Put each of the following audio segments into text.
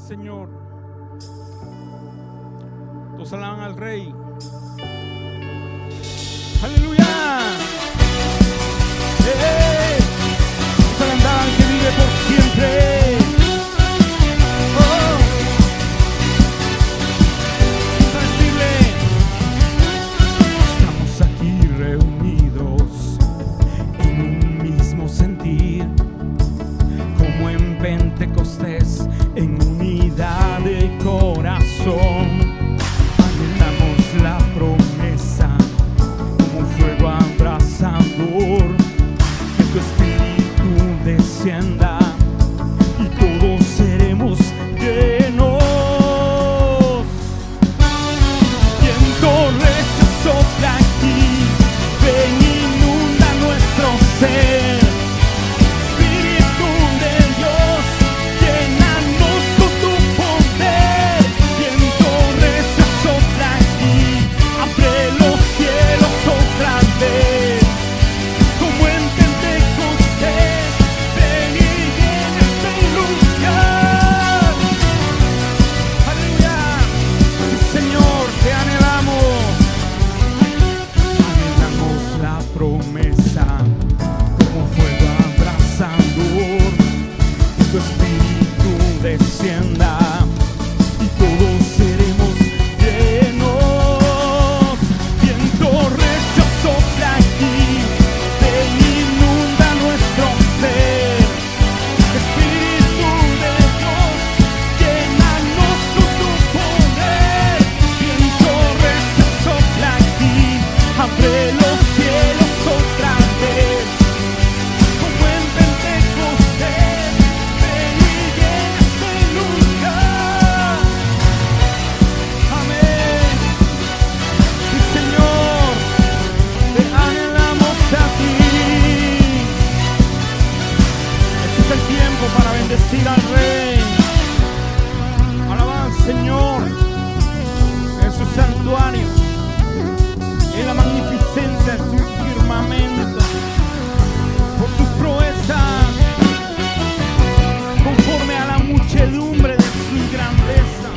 Señor. Todos alaban al Rey. Aleluya. Vamos a cantar al que vive por siempre. Vamos a decirle: estamos aquí reunidos en un mismo sentir, como en Pentecostés, en unidad de corazón. Anhelamos la promesa como fuego abrasador, que tu espíritu descienda y todos seremos llenos. Viento recio sopla aquí, ven, inunda nuestro ser. Espíritu de Dios, llénanos con tu poder. Viento recio sopla aquí, abre los cielos otra vez, como en Pentecostés. Ven y llena este lugar. Aleluya. Sí, Señor, te anhelamos. Anhelamos la promesa como fuego abrasador, que tu espíritu descienda y todos seremos llenos. Viento recio sopla aquí, ven, inunda nuestro ser. Espíritu de Dios, llénanos con tu poder. Viento recio sopla aquí, abre los cielos otra vez, como en Pentecostés. Ven y llena este lugar. Amén. Sí, Señor, te anhelamos a ti. Este es el tiempo para bendecir al Rey. Alaba al Señor en su santuario, en la magnificencia de su firmamento, por sus proezas, conforme a la muchedumbre de su grandeza.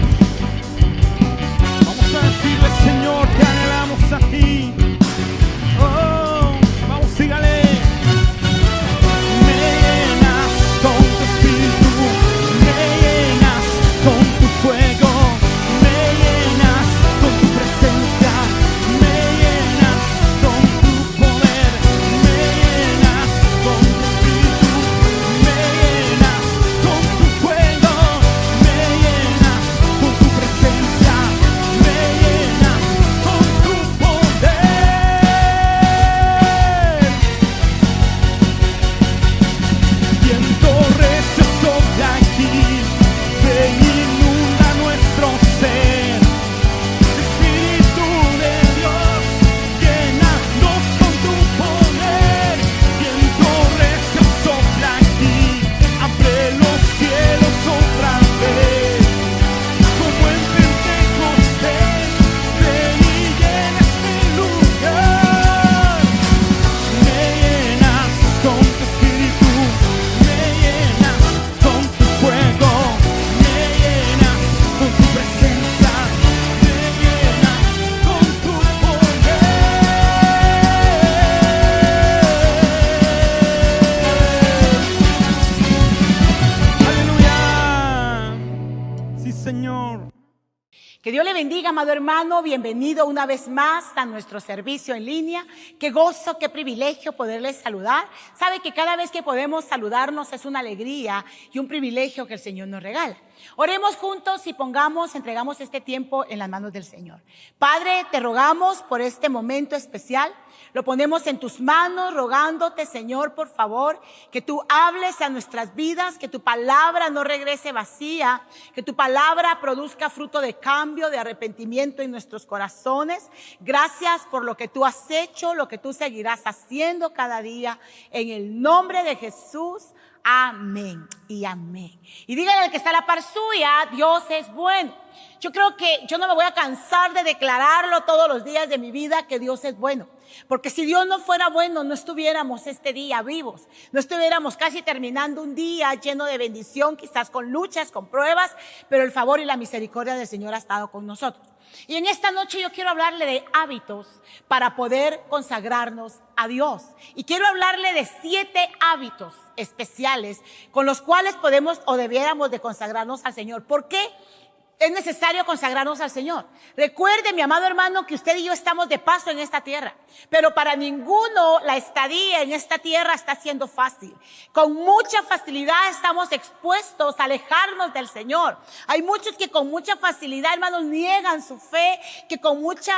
Vamos a decirle: Señor, te anhelamos a ti. Oh, vamos, dígale: me llenas con tu espíritu, me llenas con tu fuego, me llenas con tu presencia, me llenas con tu poder, me llenas con tu espíritu, me llenas con tu fuego, me llenas con tu presencia, me llenas con tu poder. Viento recio sopla aquí, ven, inunda nuestro ser. Espíritu de Dios, llénanos con tu poder. Viento recio sopla aquí, abre los cielos otra vez, como en Pentecostés. Ven y llena este lugar. Me llenas con tu espíritu, me llenas con tu fuego, me llenas con tu presencia, me llenas con tu poder. Aleluya. Sí, Señor. Que Dios le bendiga, amado hermano. Bienvenido una vez más a nuestro servicio en línea. Qué gozo, qué privilegio poderles saludar. Sabe que cada vez que podemos saludarnos es una alegría y un privilegio que el Señor nos regala. Oremos juntos y entregamos este tiempo en las manos del Señor. Padre, te rogamos por este momento especial. Lo ponemos en tus manos, rogándote, Señor, por favor, que tú hables a nuestras vidas, que tu palabra no regrese vacía, que tu palabra produzca fruto de cambio, de arrepentimiento en nuestros corazones. Gracias por lo que tú has hecho, lo que tú seguirás haciendo cada día. En el nombre de Jesús. Amén y amén. Y dígale al que está a la par suya, Dios es bueno. Yo creo que yo no me voy a cansar de declararlo todos los días de mi vida, que Dios es bueno. Porque si Dios no fuera bueno, no estuviéramos este día vivos. No estuviéramos casi terminando un día lleno de bendición, quizás con luchas, con pruebas, pero el favor y la misericordia del Señor ha estado con nosotros. Y en esta noche yo quiero hablarle de hábitos para poder consagrarnos a Dios. Y quiero hablarle de 7 hábitos especiales con los cuales podemos o debiéramos de consagrarnos al Señor. ¿Por qué es necesario consagrarnos al Señor? Recuerde, mi amado hermano, que usted y yo estamos de paso en esta tierra, pero para ninguno la estadía en esta tierra está siendo fácil. Con mucha facilidad estamos expuestos a alejarnos del Señor. Hay muchos que con mucha facilidad, hermanos, niegan su fe, que con mucha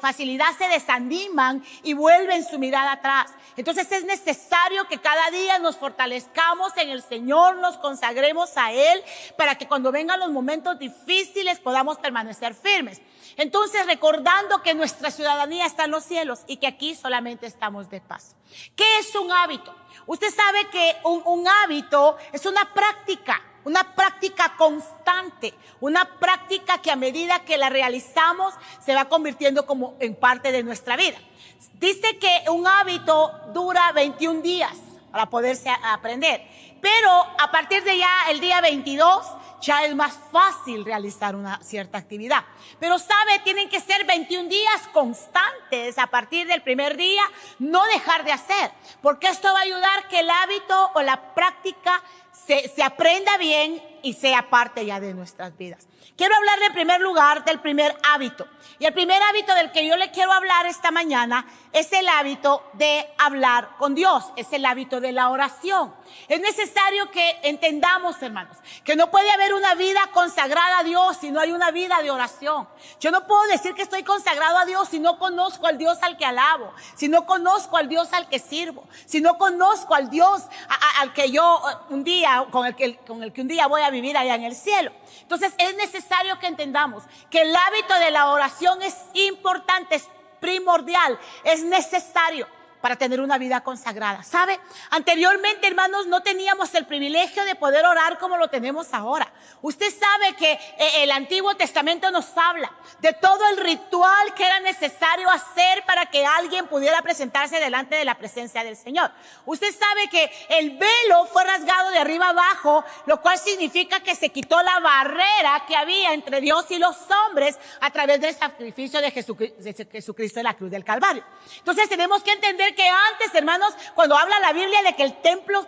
facilidad se desaniman y vuelven su mirada atrás. Entonces es necesario que cada día nos fortalezcamos en el Señor, nos consagremos a Él, para que cuando vengan los momentos difíciles podamos permanecer firmes. Entonces, recordando que nuestra ciudadanía está en los cielos y que aquí solamente estamos de paso. ¿Qué es un hábito? Usted sabe que un hábito es una práctica constante, una práctica que a medida que la realizamos se va convirtiendo como en parte de nuestra vida. Dice que un hábito dura 21 días para poderse aprender, pero a partir de ya el día 22 ya es más fácil realizar una cierta actividad. Pero sabe, tienen que ser 21 días constantes. A partir del primer día, no dejar de hacer, porque esto va a ayudar que el hábito o la práctica se aprenda bien y sea parte ya de nuestras vidas. Quiero hablarle en primer lugar del primer hábito. Y el primer hábito del que yo le quiero hablar esta mañana es el hábito de hablar con Dios, es el hábito de la oración. Es necesario que entendamos, hermanos, que no puede haber una vida consagrada a Dios si no hay una vida de oración. Yo no puedo decir que estoy consagrado a Dios si no conozco al Dios al que alabo, si no conozco al Dios al que sirvo, si no conozco al Dios al que yo un día, con el que un día voy a vivir allá en el cielo. Entonces es necesario que entendamos que el hábito de la oración es importante, es primordial, es necesario para tener una vida consagrada. ¿Sabe? Anteriormente, hermanos, no teníamos el privilegio de poder orar como lo tenemos ahora. Usted sabe que el Antiguo Testamento nos habla de todo el ritual que era necesario hacer para que alguien pudiera presentarse delante de la presencia del Señor. Usted sabe que el velo fue rasgado de arriba abajo, lo cual significa que se quitó la barrera que había entre Dios y los hombres a través del sacrificio de Jesucristo en la cruz del Calvario. Entonces tenemos que entender que antes, hermanos, cuando habla la Biblia de que el templo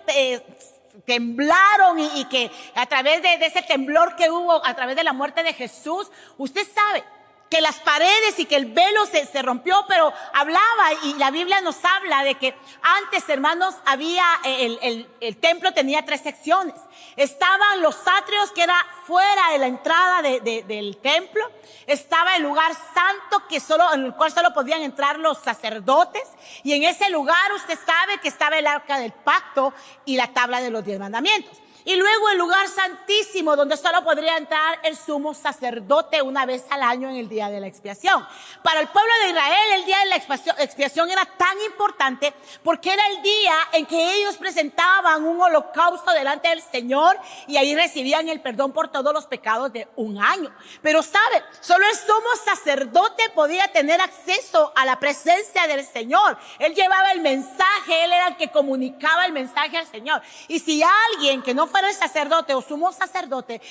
temblaron y que a través de ese temblor que hubo a través de la muerte de Jesús, usted sabe que las paredes y que el velo se rompió, pero hablaba, y la Biblia nos habla de que antes, hermanos, había el templo tenía 3 secciones. Estaban los atrios, que era fuera de la entrada del templo. Estaba el lugar santo, en el cual solo podían entrar los sacerdotes. Y en ese lugar usted sabe que estaba el arca del pacto y la tabla de los 10 mandamientos. Y luego el lugar santísimo, donde solo podría entrar el sumo sacerdote una vez al año en el día de la expiación. Para el pueblo de Israel, el día de la expiación era tan importante porque era el día en que ellos presentaban un holocausto delante del Señor y ahí recibían el perdón por todos los pecados de un año. Pero sabe, solo el sumo sacerdote podía tener acceso a la presencia del Señor. Él llevaba el mensaje, él era el que comunicaba el mensaje al Señor. Y si alguien que no fuera el sacerdote o sumo sacerdote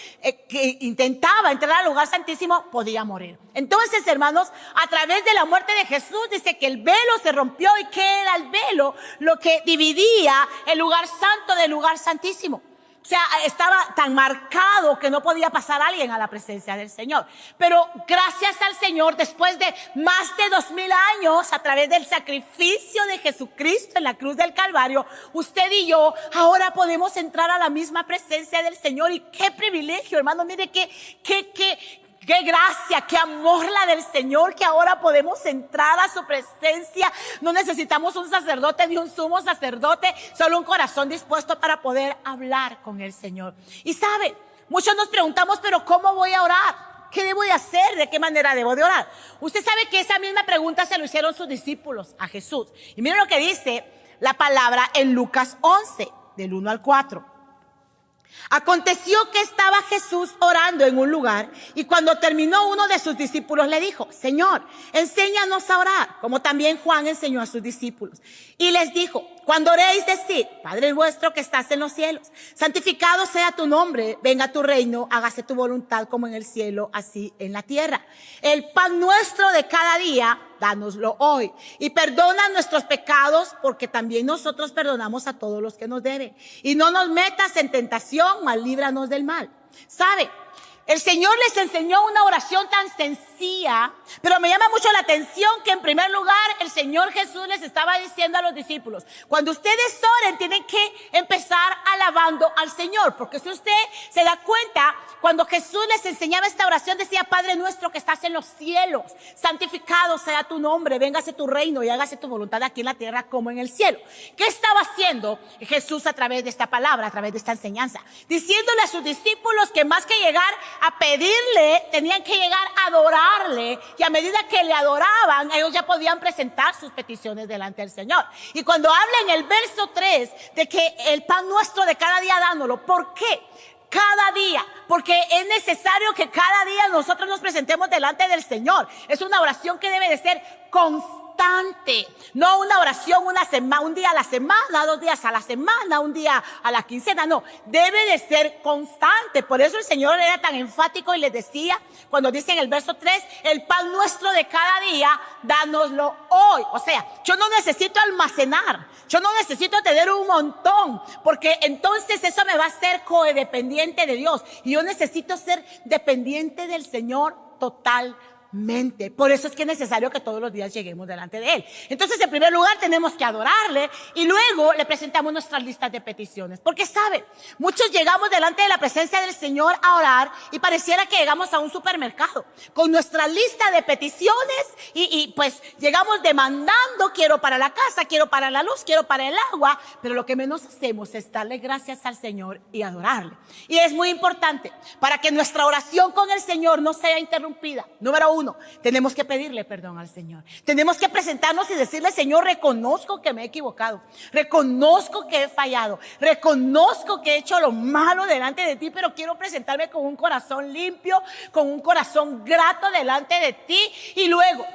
que intentaba entrar al lugar santísimo, podía morir. Entonces, hermanos, a través de la muerte de Jesús dice que el velo se rompió. ¿Y qué era el velo? Lo que dividía el lugar santo del lugar santísimo. O sea, estaba tan marcado que no podía pasar alguien a la presencia del Señor. Pero gracias al Señor, después de más de 2000 años, a través del sacrificio de Jesucristo en la cruz del Calvario, usted y yo ahora podemos entrar a la misma presencia del Señor. Y qué privilegio, hermano. Mire qué gracia, qué amor la del Señor, que ahora podemos entrar a su presencia. No necesitamos un sacerdote ni un sumo sacerdote, solo un corazón dispuesto para poder hablar con el Señor. Y sabe, muchos nos preguntamos, pero ¿cómo voy a orar? ¿Qué debo de hacer? ¿De qué manera debo de orar? Usted sabe que esa misma pregunta se lo hicieron sus discípulos a Jesús. Y miren lo que dice la palabra en Lucas 11, del 1 al 4. Aconteció que estaba Jesús orando en un lugar y cuando terminó uno de sus discípulos le dijo: Señor, enséñanos a orar, como también Juan enseñó a sus discípulos. Y les dijo: cuando oréis, decid: Padre vuestro que estás en los cielos, santificado sea tu nombre, venga tu reino, hágase tu voluntad como en el cielo, así en la tierra. El pan nuestro de cada día, dánoslo hoy. Y perdona nuestros pecados, porque también nosotros perdonamos a todos los que nos deben. Y no nos metas en tentación, mas líbranos del mal. ¿Sabe? El Señor les enseñó una oración tan sencilla, pero me llama mucho la atención que en primer lugar el Señor Jesús les estaba diciendo a los discípulos: cuando ustedes oren tienen que empezar alabando al Señor, porque si usted se da cuenta, cuando Jesús les enseñaba esta oración decía: Padre nuestro que estás en los cielos, santificado sea tu nombre, véngase tu reino y hágase tu voluntad aquí en la tierra como en el cielo. ¿Qué estaba haciendo Jesús a través de esta palabra, a través de esta enseñanza? Diciéndole a sus discípulos que más que llegar a pedirle, tenían que llegar a adorarle, y a medida que le adoraban, ellos ya podían presentar sus peticiones delante del Señor. Y cuando habla en el verso 3 de que el pan nuestro de cada día dándolo, ¿por qué? Cada día, porque es necesario que cada día nosotros nos presentemos delante del Señor. Es una oración que debe de ser constante, no una oración un día a la semana, 2 días a la semana, un día a la quincena, no, debe de ser constante. Por eso el Señor era tan enfático y les decía, cuando dice en el verso 3, el pan nuestro de cada día, dánoslo hoy. O sea, yo no necesito almacenar, yo no necesito tener un montón, porque entonces eso me va a hacer codependiente de Dios, y yo necesito ser dependiente del Señor totalmente. Por eso es que es necesario que todos los días lleguemos delante de Él. Entonces, en primer lugar, tenemos que adorarle y luego le presentamos nuestras listas de peticiones. Porque sabe, muchos llegamos delante de la presencia del Señor a orar y pareciera que llegamos a un supermercado con nuestra lista de peticiones y pues llegamos demandando: quiero para la casa, quiero para la luz, quiero para el agua. Pero lo que menos hacemos es darle gracias al Señor y adorarle. Y es muy importante para que nuestra oración con el Señor no sea interrumpida. Número 1, tenemos que pedirle perdón al Señor. Tenemos que presentarnos y decirle: Señor, reconozco que me he equivocado, reconozco que he fallado, reconozco que he hecho lo malo delante de ti, pero quiero presentarme con un corazón limpio, con un corazón grato delante de ti. Y luego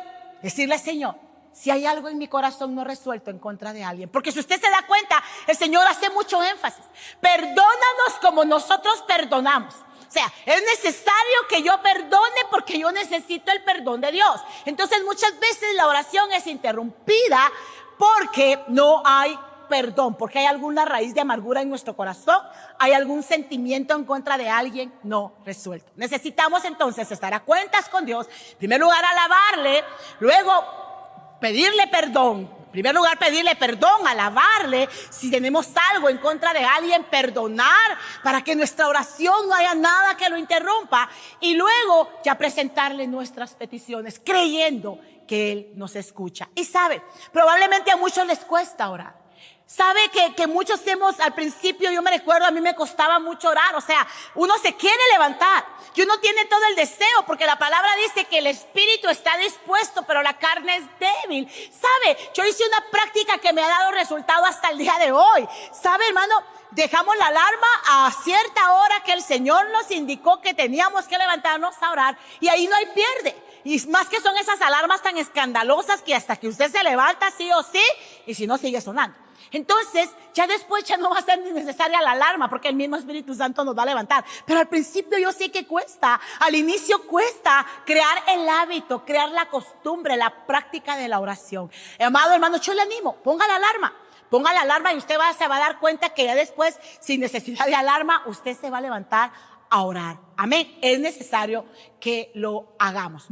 decirle: Señor, si hay algo en mi corazón no resuelto en contra de alguien. Porque si usted se da cuenta, el Señor hace mucho énfasis: perdónanos como nosotros perdonamos. O sea, es necesario que yo perdone porque yo necesito el perdón de Dios. Entonces muchas veces la oración es interrumpida porque no hay perdón, porque hay alguna raíz de amargura en nuestro corazón, hay algún sentimiento en contra de alguien no resuelto. Necesitamos entonces estar a cuentas con Dios, en primer lugar alabarle, luego pedirle perdón. En primer lugar, pedirle perdón, alabarle. Si tenemos algo en contra de alguien, perdonar, para que nuestra oración no haya nada que lo interrumpa. Y luego ya presentarle nuestras peticiones, creyendo que Él nos escucha. Y sabe, probablemente a muchos les cuesta orar. Sabe que muchos al principio, yo me recuerdo, a mí me costaba mucho orar. O sea, uno se quiere levantar y uno tiene todo el deseo, porque la palabra dice que el espíritu está dispuesto, pero la carne es débil. Sabe, yo hice una práctica que me ha dado resultado hasta el día de hoy. Sabe, hermano, dejamos la alarma a cierta hora que el Señor nos indicó que teníamos que levantarnos a orar, y ahí no hay pierde. Y más que son esas alarmas tan escandalosas que hasta que usted se levanta sí o sí, y si no sigue sonando. Entonces, ya después ya no va a ser necesaria la alarma, porque el mismo Espíritu Santo nos va a levantar. Pero al principio yo sé que cuesta, al inicio cuesta crear el hábito, crear la costumbre, la práctica de la oración. Amado hermano, yo le animo, ponga la alarma y usted se va a dar cuenta que ya después, sin necesidad de alarma, usted se va a levantar a orar. Amén. Es necesario que lo hagamos.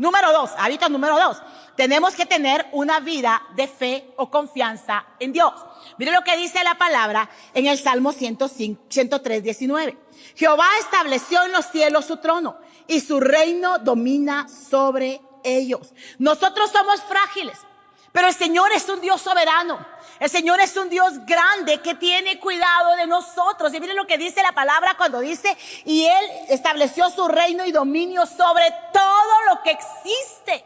Hábito número 2. Tenemos que tener una vida de fe o confianza en Dios. Mire lo que dice la palabra en el Salmo 103, 19. Jehová estableció en los cielos su trono y su reino domina sobre ellos. Nosotros somos frágiles, pero el Señor es un Dios soberano. El Señor es un Dios grande que tiene cuidado de nosotros. Y miren lo que dice la palabra cuando dice: y Él estableció su reino y dominio sobre todo lo que existe.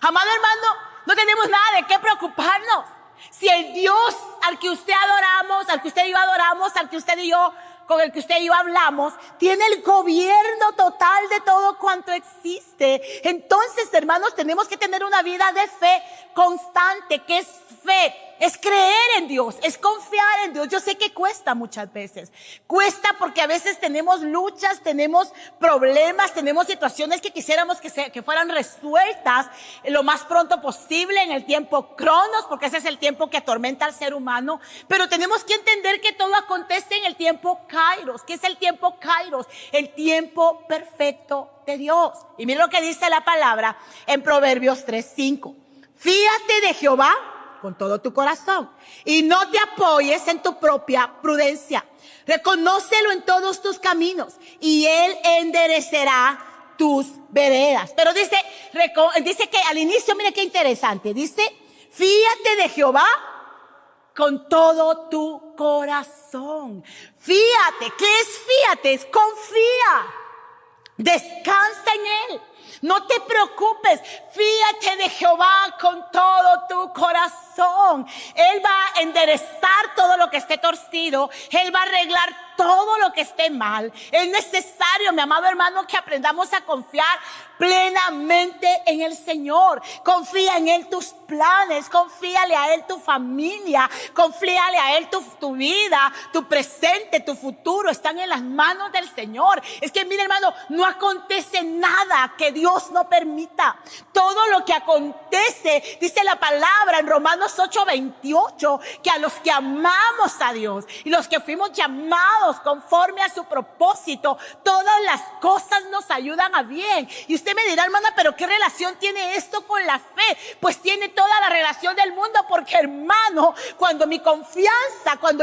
Amado hermano, no tenemos nada de qué preocuparnos. Si el Dios al que usted adoramos, al que usted y yo adoramos, al que usted y yo con el que usted y yo hablamos, tiene el gobierno total de todo cuanto existe. Entonces, hermanos, tenemos que tener una vida de fe constante. ¿Qué es fe? Es creer en Dios, es confiar en Dios. Yo sé que cuesta muchas veces. Cuesta porque a veces tenemos luchas, tenemos problemas, tenemos situaciones que quisiéramos que fueran resueltas lo más pronto posible en el tiempo cronos, porque ese es el tiempo que atormenta al ser humano. Pero tenemos que entender que todo acontece en el tiempo kairos. ¿Qué es el tiempo kairos? El tiempo perfecto de Dios. Y mira lo que dice la palabra en Proverbios 3:5. Fíate de Jehová con todo tu corazón y no te apoyes en tu propia prudencia. Reconócelo en todos tus caminos y Él enderecerá tus veredas. Pero dice que al inicio, mire qué interesante, dice, fíate de Jehová con todo tu corazón. Fíate, ¿qué es fíate? Es confía, descansa en Él. No te preocupes, fíate de Jehová con todo tu corazón. Él va a enderezar todo lo que esté torcido. Él va a arreglar todo lo que esté mal. Es necesario, mi amado hermano, que aprendamos a confiar plenamente en el Señor. Confía en Él tus planes, confíale a Él tu familia, confíale a Él tu vida, tu presente, tu futuro, están en las manos del Señor. Es que mire, hermano, no acontece nada que Dios no permita. Todo lo que acontece, dice la palabra en Romanos 8:28, que a los que amamos a Dios y los que fuimos llamados conforme a su propósito, todas las cosas nos ayudan a bien. Y usted me dirá, hermana, pero ¿qué relación tiene esto con la fe? Pues tiene toda la relación del mundo, porque, hermano, cuando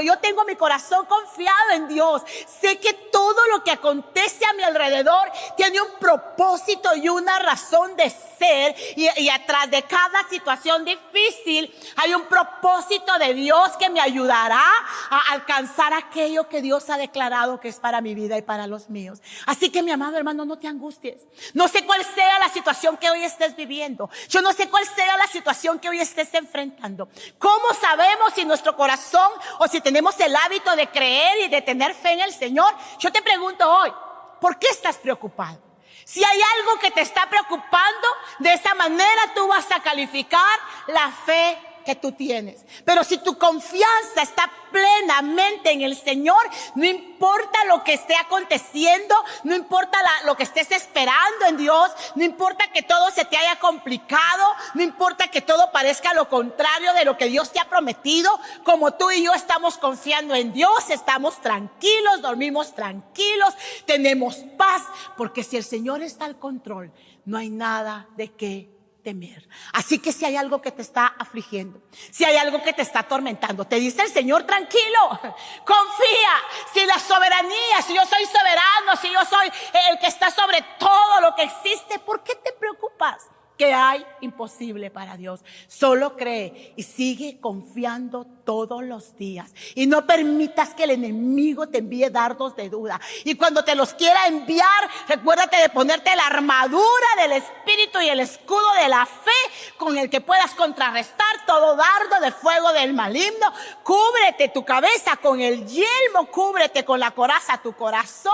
yo tengo mi corazón confiado en Dios, sé que todo lo que acontece a mi alrededor tiene un propósito y una razón de ser, y atrás de cada situación difícil hay un propósito de Dios que me ayudará a alcanzar aquello que Dios ha declarado que es para mi vida y para los míos. Así que, mi amado hermano, no te angusties. No sé cuál sea la situación que hoy estés viviendo. Yo no sé cuál sea la situación que hoy estés enfrentando. ¿Cómo sabemos si nuestro corazón o si tenemos el hábito de creer y de tener fe en el Señor? Yo te pregunto hoy, ¿por qué estás preocupado? Si hay algo que te está preocupando, de esa manera tú vas a calificar la fe que tú tienes. Pero si tu confianza está plenamente en el Señor, no importa lo que esté aconteciendo, no importa lo que estés esperando en Dios, no importa que todo se te haya complicado, no importa que todo parezca lo contrario de lo que Dios te ha prometido, como tú y yo estamos confiando en Dios, estamos tranquilos, dormimos tranquilos, tenemos paz, porque si el Señor está al control, no hay nada de qué temer. Así que si hay algo que te está afligiendo, si hay algo que te está atormentando, te dice el Señor, tranquilo, confía. Si la soberanía, si yo soy soberano, si yo soy el que está sobre todo lo que existe, ¿por qué te preocupas? ¿Qué hay imposible para Dios? Solo cree y sigue confiando todos los días. Y no permitas que el enemigo te envíe dardos de duda. Y cuando te los quiera enviar, recuérdate de ponerte la armadura del Espíritu y el escudo de la fe, con el que puedas contrarrestar todo dardo de fuego del maligno. Cúbrete tu cabeza con el yelmo, cúbrete con la coraza tu corazón,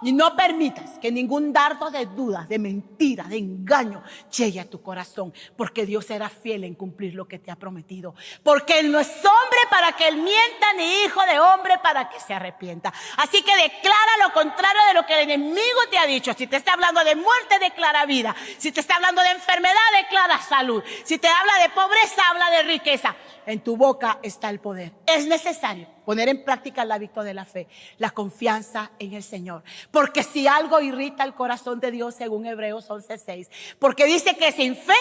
y no permitas que ningún dardo de duda, de mentira, de engaño llegue a tu corazón, porque Dios será fiel en cumplir lo que te ha prometido, porque Él no es hombre para que Él mienta, ni hijo de hombre para que se arrepienta. Así que declara lo contrario de lo que el enemigo te ha dicho. Si te está hablando de muerte, declara vida. Si te está hablando de enfermedad, declara salud. Si te habla de pobreza, habla de riqueza. En tu boca está el poder. Es necesario poner en práctica el hábito de la fe, la confianza en el Señor. Porque si algo irrita el corazón de Dios, según Hebreos 11:6, porque dice que sin fe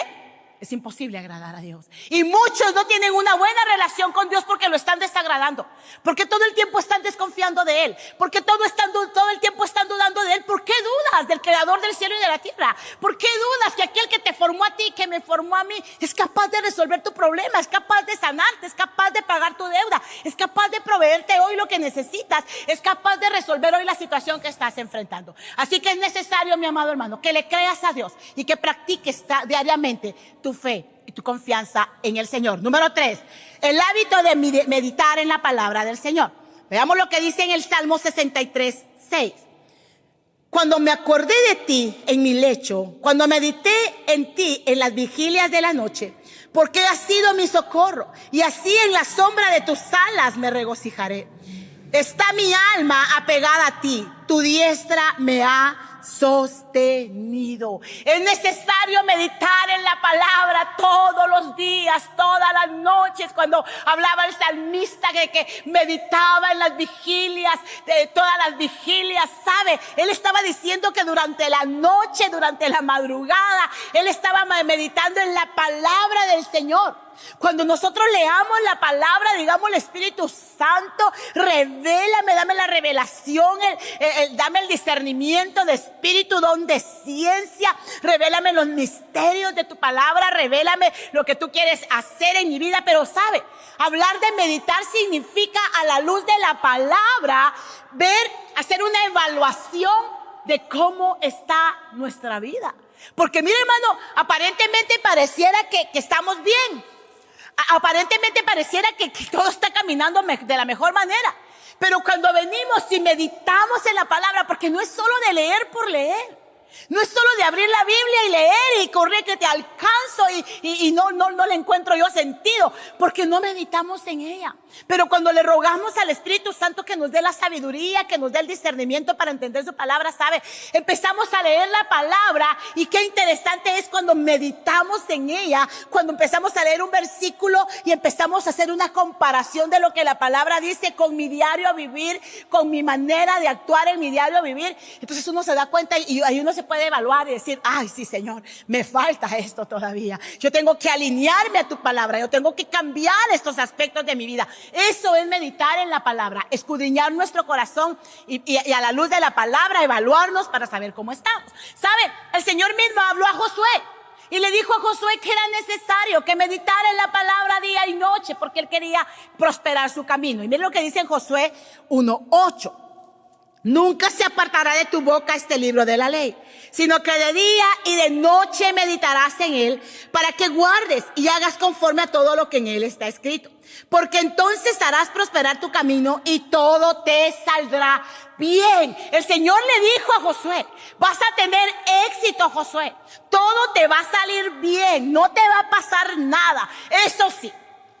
es imposible agradar a Dios. Y muchos no tienen una buena relación con Dios porque lo están desagradando, porque todo el tiempo están desconfiando de Él, porque todo el tiempo están dudando de Él. ¿Por qué dudas del Creador del cielo y de la tierra? ¿Por qué dudas que aquel que te formó a ti, que me formó a mí, es capaz de resolver tu problema, es capaz de sanarte, es capaz de pagar tu deuda, es capaz de proveerte hoy lo que necesitas, es capaz de resolver hoy la situación que estás enfrentando? Así que es necesario, mi amado hermano, que le creas a Dios y que practiques diariamente tu fe y tu confianza en el Señor. Número 3, el hábito de meditar en la palabra del Señor. Veamos lo que dice en el Salmo 63:6. Cuando me acordé de ti en mi lecho, cuando medité en ti en las vigilias de la noche, porque has sido mi socorro, y así en la sombra de tus alas me regocijaré. Está mi alma apegada a ti, tu diestra me ha sostenido. Es necesario meditar en la palabra todos los días, todas las noches. Cuando hablaba el salmista que meditaba en las vigilias, todas las vigilias, ¿sabe? Él estaba diciendo que durante la noche, durante la madrugada, él estaba meditando en la palabra del Señor. Cuando nosotros leamos la palabra, digamos, el Espíritu Santo, revélame, dame la revelación, dame el discernimiento de espíritu, don de ciencia, revélame los misterios de tu palabra, revélame lo que tú quieres hacer en mi vida. Pero sabe, hablar de meditar significa, a la luz de la palabra, ver, hacer una evaluación de cómo está nuestra vida. Porque mire, hermano, aparentemente pareciera que estamos bien. Aparentemente pareciera que todo está caminando de la mejor manera. Pero cuando venimos y meditamos en la palabra, porque no es solo de leer por leer, no es solo de abrir la Biblia y leer y correr que te alcanzo y no le encuentro yo sentido, porque no meditamos en ella. Pero cuando le rogamos al Espíritu Santo que nos dé la sabiduría, que nos dé el discernimiento para entender su palabra, ¿sabe? Empezamos a leer la palabra, y qué interesante es cuando meditamos en ella, cuando empezamos a leer un versículo y empezamos a hacer una comparación de lo que la palabra dice con mi diario vivir, con mi manera de actuar en mi diario vivir. Entonces uno se da cuenta y ahí uno se puede evaluar y decir, ay, sí, Señor, me falta esto todavía. Yo tengo que alinearme a tu palabra, yo tengo que cambiar estos aspectos de mi vida. Eso es meditar en la palabra, escudriñar nuestro corazón y a la luz de la palabra evaluarnos para saber cómo estamos. ¿Sabe? El Señor mismo habló a Josué y le dijo a Josué que era necesario que meditara en la palabra día y noche, porque él quería prosperar su camino. Y mire lo que dice en Josué 1:8. Nunca se apartará de tu boca este libro de la ley, sino que de día y de noche meditarás en él, para que guardes y hagas conforme a todo lo que en él está escrito. Porque entonces harás prosperar tu camino y todo te saldrá bien. El Señor le dijo a Josué, vas a tener éxito, Josué. Todo te va a salir bien, no te va a pasar nada. Eso sí,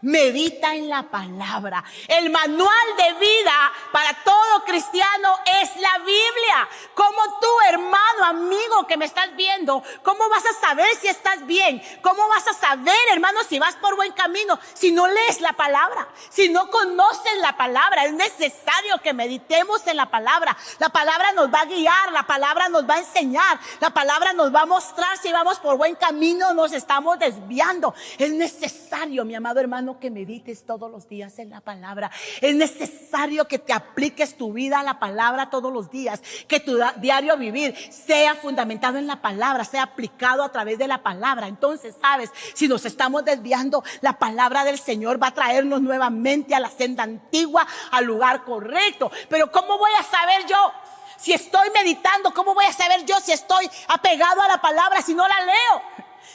medita en la palabra. El manual de vida para todo cristiano es la Biblia. Como tú, hermano, amigo que me estás viendo, ¿cómo vas a saber si estás bien? ¿Cómo vas a saber, hermano, si vas por buen camino? Si no lees la palabra, si no conoces la palabra. Es necesario que meditemos en la palabra. La palabra nos va a guiar, la palabra nos va a enseñar, la palabra nos va a mostrar si vamos por buen camino o nos estamos desviando. Es necesario, mi amado hermano, que medites todos los días en la palabra. Es necesario que te apliques tu vida a la palabra todos los días, que tu diario vivir sea fundamentado en la palabra, sea aplicado a través de la palabra. Entonces, sabes, si nos estamos desviando, la palabra del Señor va a traernos nuevamente a la senda antigua, al lugar correcto. Pero ¿cómo voy a saber yo si estoy meditando? ¿Cómo voy a saber yo si estoy apegado a la palabra si no la leo?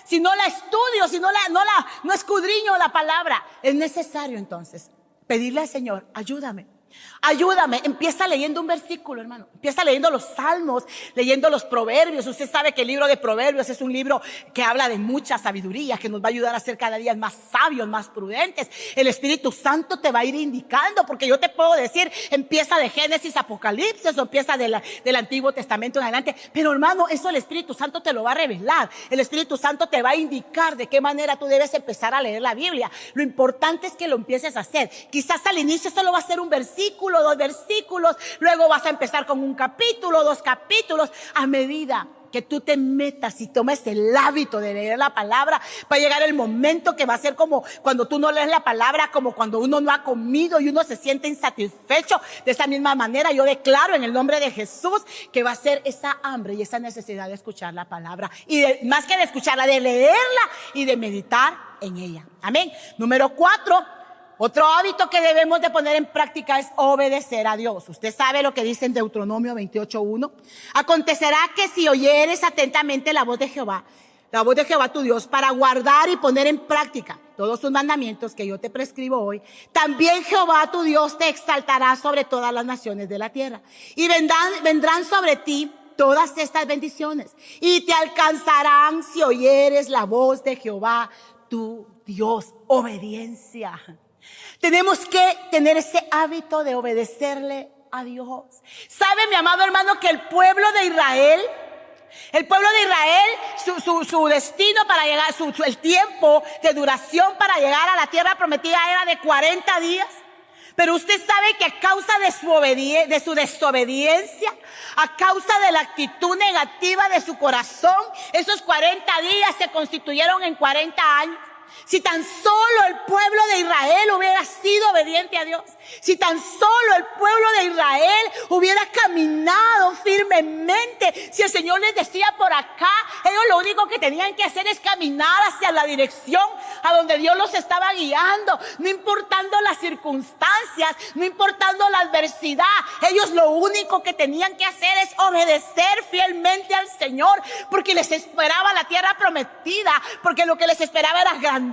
Si no la estudio, si no escudriño la palabra. Es necesario entonces pedirle al Señor, ayúdame. Ayúdame, empieza leyendo un versículo, hermano. Empieza leyendo los salmos, leyendo los proverbios. Usted sabe que el libro de proverbios es un libro que habla de mucha sabiduría, que nos va a ayudar a ser cada día más sabios, más prudentes. El Espíritu Santo te va a ir indicando, porque yo te puedo decir, empieza de Génesis, Apocalipsis, o empieza del Antiguo Testamento en adelante. Pero, hermano, eso el Espíritu Santo te lo va a revelar. El Espíritu Santo te va a indicar de qué manera tú debes empezar a leer la Biblia. Lo importante es que lo empieces a hacer. Quizás al inicio solo va a ser un versículo, 2 versículos, luego vas a empezar con un capítulo, 2 capítulos. A medida que tú te metas y tomes el hábito de leer la palabra, va a llegar el momento que va a ser como cuando tú no lees la palabra, como cuando uno no ha comido y uno se siente insatisfecho. De esa misma manera yo declaro en el nombre de Jesús que va a ser esa hambre y esa necesidad de escuchar la palabra, y más que de escucharla, de leerla y de meditar en ella. Amén. Número 4, otro hábito que debemos de poner en práctica es obedecer a Dios. Usted sabe lo que dice en Deuteronomio 28:1. Acontecerá que si oyeres atentamente la voz de Jehová, la voz de Jehová tu Dios, para guardar y poner en práctica todos sus mandamientos que yo te prescribo hoy, también Jehová tu Dios te exaltará sobre todas las naciones de la tierra. Y vendrán sobre ti todas estas bendiciones y te alcanzarán si oyeres la voz de Jehová tu Dios. Obediencia. Tenemos que tener ese hábito de obedecerle a Dios. ¿Sabe, mi amado hermano, que el pueblo de Israel, su destino para llegar, el tiempo de duración para llegar a la tierra prometida era de 40 días? Pero usted sabe que a causa de su desobediencia, a causa de la actitud negativa de su corazón, esos 40 días se constituyeron en 40 años. Si tan solo el pueblo de Israel hubiera sido obediente a Dios, si tan solo el pueblo de Israel hubiera caminado firmemente, si el Señor les decía por acá, ellos lo único que tenían que hacer es caminar hacia la dirección a donde Dios los estaba guiando, no importando las circunstancias, no importando la adversidad. Ellos lo único que tenían que hacer es obedecer fielmente al Señor, porque les esperaba la tierra prometida, porque lo que les esperaba era grandioso,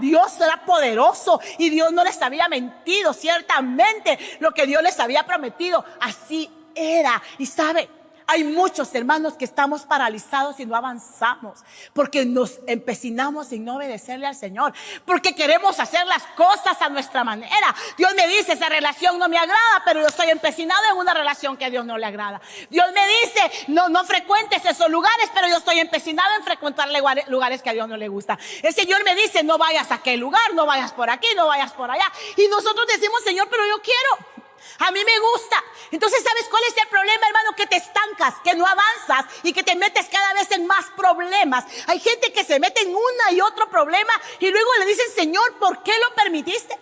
era poderoso, y Dios no les había mentido. Ciertamente lo que Dios les había prometido, así era. Y sabe, hay muchos hermanos que estamos paralizados y no avanzamos porque nos empecinamos en no obedecerle al Señor, porque queremos hacer las cosas a nuestra manera. Dios me dice, esa relación no me agrada, pero yo estoy empecinado en una relación que a Dios no le agrada. Dios me dice, no frecuentes esos lugares, pero yo estoy empecinado en frecuentar lugares que a Dios no le gusta. El Señor me dice, no vayas a aquel lugar, no vayas por aquí, no vayas por allá. Y nosotros decimos, Señor, pero yo quiero. A mí me gusta. Entonces, ¿sabes cuál es el problema, hermano? Que te estancas, que no avanzas y que te metes cada vez en más problemas. Hay gente que se mete en una y otro problema y luego le dicen, Señor, ¿por qué lo permitiste?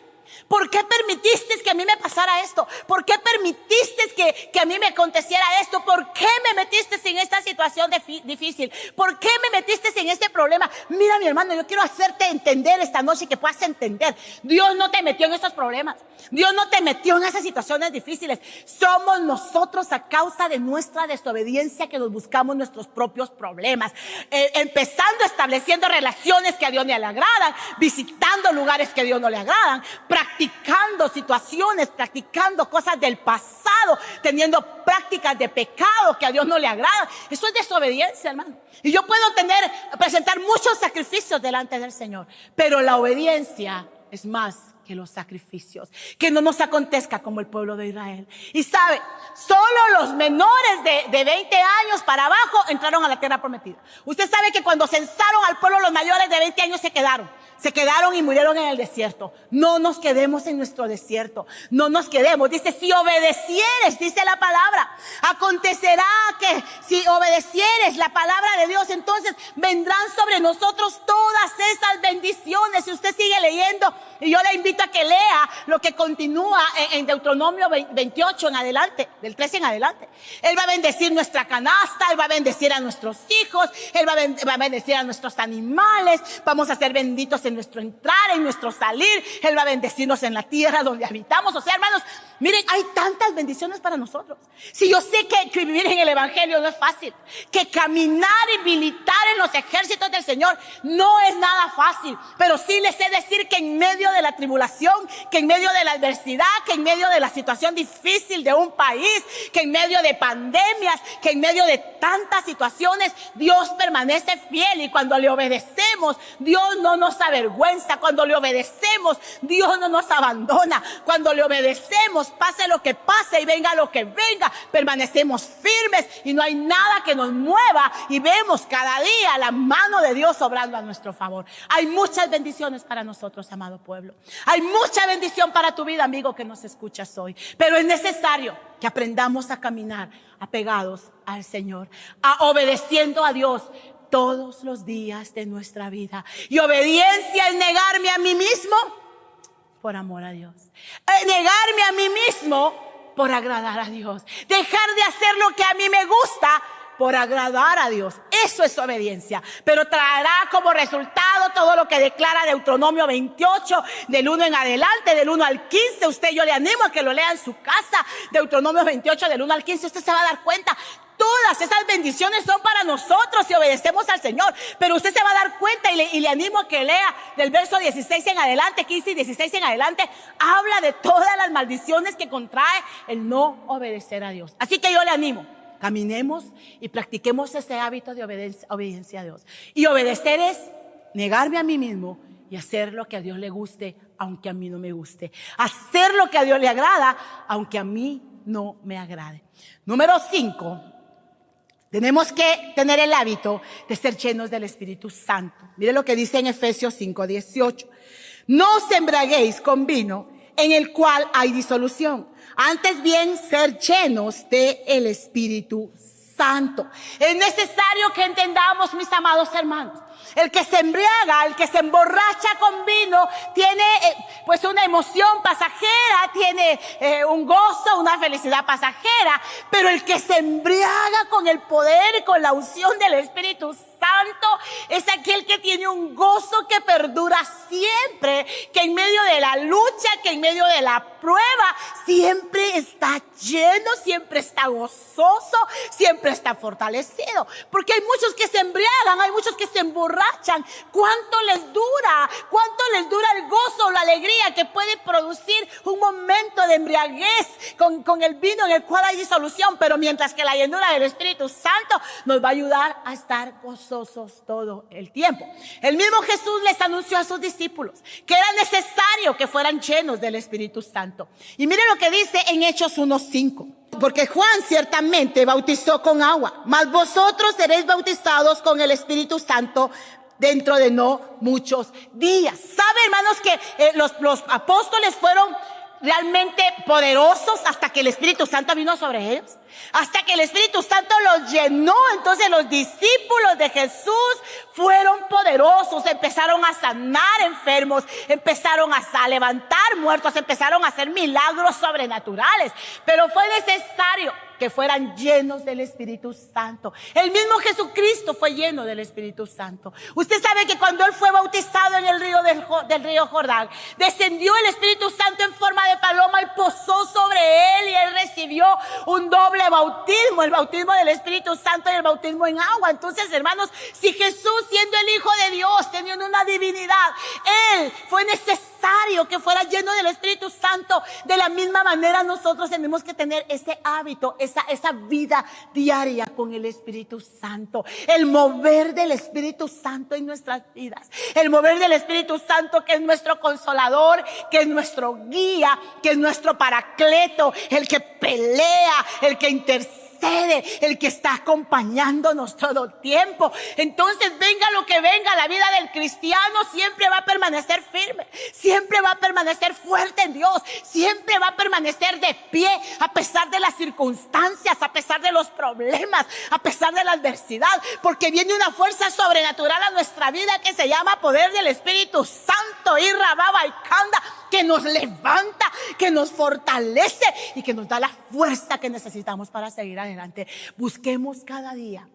¿Por qué permitiste que a mí me pasara esto? ¿Por qué permitiste que a mí me aconteciera esto? ¿Por qué me metiste en esta situación difícil? ¿Por qué me metiste en este problema? Mira, mi hermano, yo quiero hacerte entender esta noche, que puedas entender. Dios no te metió en estos problemas. Dios no te metió en esas situaciones difíciles. Somos nosotros, a causa de nuestra desobediencia, que nos buscamos nuestros propios problemas. Empezando estableciendo relaciones que a Dios no le agradan, visitando lugares que a Dios no le agradan, practicando situaciones, practicando cosas del pasado, teniendo prácticas de pecado que a Dios no le agradan. Eso es desobediencia, hermano. Y yo puedo presentar muchos sacrificios delante del Señor, pero la obediencia es más que los sacrificios. Que no nos acontezca como el pueblo de Israel. Y sabe, solo los menores de 20 años para abajo entraron a la tierra prometida. Usted sabe que cuando censaron al pueblo, los mayores de 20 años se quedaron y murieron en el desierto. No nos quedemos en nuestro desierto, no nos quedemos. Dice, si obedecieres, dice la palabra, acontecerá que si obedecieres la palabra de Dios, entonces vendrán sobre nosotros todas esas bendiciones. Si usted sigue leyendo, y yo le invito a que lea lo que continúa en Deuteronomio 28 en adelante, del 13 en adelante. Él va a bendecir nuestra canasta, Él va a bendecir a nuestros hijos, Él va a bendecir a nuestros animales, vamos a ser benditos en nuestro entrar, en nuestro salir. Él va a bendecirnos en la tierra donde habitamos. O sea, hermanos, miren, hay tantas bendiciones para nosotros. Si yo sé que vivir en el evangelio no es fácil, que caminar y militar en los ejércitos del Señor no es nada fácil, pero sí les sé decir que en medio de la tribulación, que en medio de la adversidad, que en medio de la situación difícil de un país, que en medio de pandemias, que en medio de tantas situaciones, Dios permanece fiel. Y cuando le obedecemos, Dios no nos avergüenza. Cuando le obedecemos, Dios no nos abandona. Cuando le obedecemos, pase lo que pase y venga lo que venga, permanecemos firmes y no hay nada que nos mueva, y vemos cada día la mano de Dios obrando a nuestro favor. Hay muchas bendiciones para nosotros, amado pueblo. Hay mucha bendición para tu vida, amigo, que nos escuchas hoy. Pero es necesario que aprendamos a caminar apegados al Señor, obedeciendo a Dios todos los días de nuestra vida. Y obediencia es negarme a mí mismo por amor a Dios. Negarme a mí mismo por agradar a Dios. Dejar de hacer lo que a mí me gusta por agradar a Dios. Eso es obediencia. Pero traerá como resultado todo lo que declara Deuteronomio 28, del 1 en adelante, del 1 al 15. Yo le animo a que lo lea en su casa. Deuteronomio 28, del 1 al 15. Usted se va a dar cuenta Todas esas bendiciones son para nosotros si obedecemos al Señor. Pero usted se va a dar cuenta y le animo a que lea del verso 16 en adelante, 15 y 16 en adelante. Habla de todas las maldiciones que contrae el no obedecer a Dios. Así que yo le animo, caminemos y practiquemos ese hábito de obediencia a Dios. Y obedecer es negarme a mí mismo y hacer lo que a Dios le guste, aunque a mí no me guste. Hacer lo que a Dios le agrada, aunque a mí no me agrade. Número 5. Tenemos que tener el hábito de ser llenos del Espíritu Santo. Mire lo que dice en Efesios 5:18. No os embriaguéis con vino en el cual hay disolución. Antes bien, ser llenos del Espíritu Santo. Es necesario que entendamos, mis amados hermanos, el que se embriaga, el que se emborracha con vino, tiene pues una emoción pasajera, tiene un gozo, una felicidad pasajera. Pero el que se embriaga con el poder y con la unción del Espíritu Santo es aquel que tiene un gozo que perdura siempre, que en medio de la lucha, que en medio de la prueba, siempre está lleno, siempre está gozoso, siempre está fortalecido. Porque hay muchos que se embriagan, hay muchos que se emborrachan. ¿Cuánto les dura? ¿Cuánto les dura el gozo, la alegría que puede producir un momento de embriaguez con el vino en el cual hay disolución? Pero mientras que la llenura del Espíritu Santo nos va a ayudar a estar gozosos todo el tiempo. El mismo Jesús les anunció a sus discípulos que era necesario que fueran llenos del Espíritu Santo. Y miren lo que dice en Hechos 1:5. Porque Juan ciertamente bautizó con agua, mas vosotros seréis bautizados con el Espíritu Santo dentro de no muchos días. ¿Sabe, hermanos, que los apóstoles fueron realmente poderosos hasta que el Espíritu Santo vino sobre ellos? Hasta que el Espíritu Santo los llenó. Entonces los discípulos de Jesús fueron poderosos, empezaron a sanar enfermos, empezaron a levantar muertos, empezaron a hacer milagros sobrenaturales. Pero fue necesario que fueran llenos del Espíritu Santo. El mismo Jesucristo fue lleno del Espíritu Santo. Usted sabe que cuando Él fue bautizado en el río del río Jordán, descendió el Espíritu Santo en forma de paloma y posó sobre Él, y Él recibió un doble bautismo, el bautismo del Espíritu Santo y el bautismo en agua. Entonces, hermanos, si Jesús, siendo el Hijo de Dios, teniendo una divinidad, Él fue necesario que fuera lleno del Espíritu Santo, de la misma manera nosotros tenemos que tener ese hábito, esa vida diaria con el Espíritu Santo. El mover del Espíritu Santo en nuestras vidas. El mover del Espíritu Santo, que es nuestro consolador, que es nuestro guía, que es nuestro paracleto, el que pelea, el que intercede, el que está acompañándonos todo el tiempo. Entonces, venga lo que venga, la vida del cristiano siempre va a permanecer firme, siempre va a permanecer fuerte en Dios, siempre va a permanecer de pie a pesar de las circunstancias, a pesar de los problemas, a pesar de la adversidad, porque viene una fuerza sobrenatural a nuestra vida que se llama poder del Espíritu Santo, y Rababa y Kanda, que nos levanta, que nos fortalece y que nos da la fuerza que necesitamos para seguir adelante. Busquemos cada día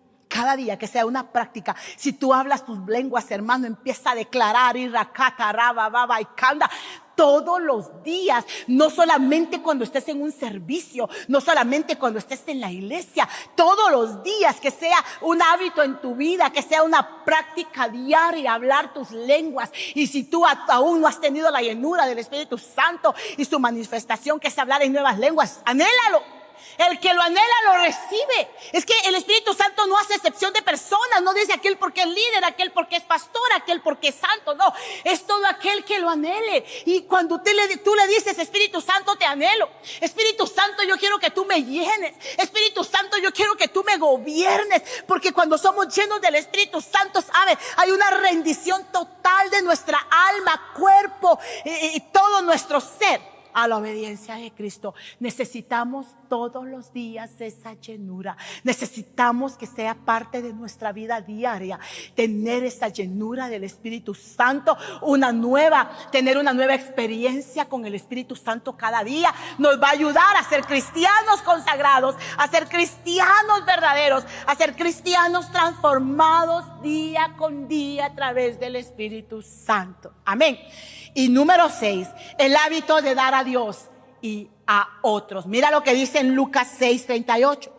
que sea una práctica. Si tú hablas tus lenguas, hermano, empieza a declarar Irakata, Raba, Baba y Kanda todos los días, no solamente cuando estés en un servicio, no solamente cuando estés en la iglesia, todos los días, que sea un hábito en tu vida, que sea una práctica diaria, hablar tus lenguas. Y si tú aún no has tenido la llenura del Espíritu Santo y su manifestación, que es hablar en nuevas lenguas, anhélalo. El que lo anhela lo recibe. Es que el Espíritu Santo no hace excepción de personas. No dice aquel porque es líder, aquel porque es pastor, aquel porque es santo. No, es todo aquel que lo anhele. Y cuando tú le dices: Espíritu Santo, te anhelo. Espíritu Santo, yo quiero que tú me llenes. Espíritu Santo, yo quiero que tú me gobiernes. Porque cuando somos llenos del Espíritu Santo, ¿sabes? Hay una rendición total de nuestra alma, cuerpo y todo nuestro ser a la obediencia de Cristo. Necesitamos todos los días esa llenura. Necesitamos que sea parte de nuestra vida diaria, tener esa llenura del Espíritu Santo, tener una nueva experiencia con el Espíritu Santo cada día. Nos va a ayudar a ser cristianos consagrados, a ser cristianos verdaderos, a ser cristianos transformados día con día a través del Espíritu Santo. Amén. Y número 6, el hábito de dar a Dios y a otros. Mira lo que dice en Lucas 6:38.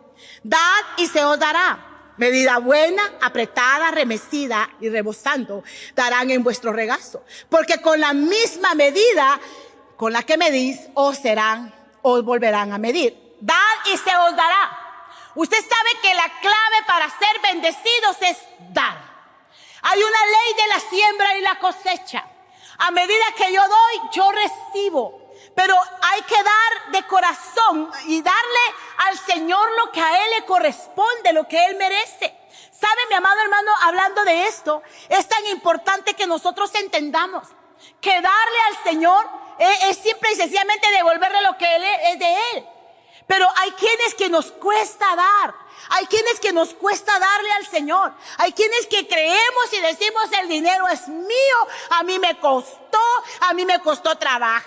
Dad y se os dará. Medida buena, apretada, remecida y rebosando darán en vuestro regazo. Porque con la misma medida con la que medís, os volverán a medir. Dad y se os dará. Usted sabe que la clave para ser bendecidos es dar. Hay una ley de la siembra y la cosecha. A medida que yo doy, yo recibo. Pero hay que dar de corazón y darle al Señor lo que a Él le corresponde, lo que Él merece. ¿Sabe, mi amado hermano, hablando de esto, es tan importante que nosotros entendamos que darle al Señor es simple y sencillamente devolverle lo que Él es de Él. Pero hay quienes que nos cuesta dar. Hay quienes que nos cuesta darle al Señor. Hay quienes que creemos y decimos el dinero es mío. A mí me costó trabajar.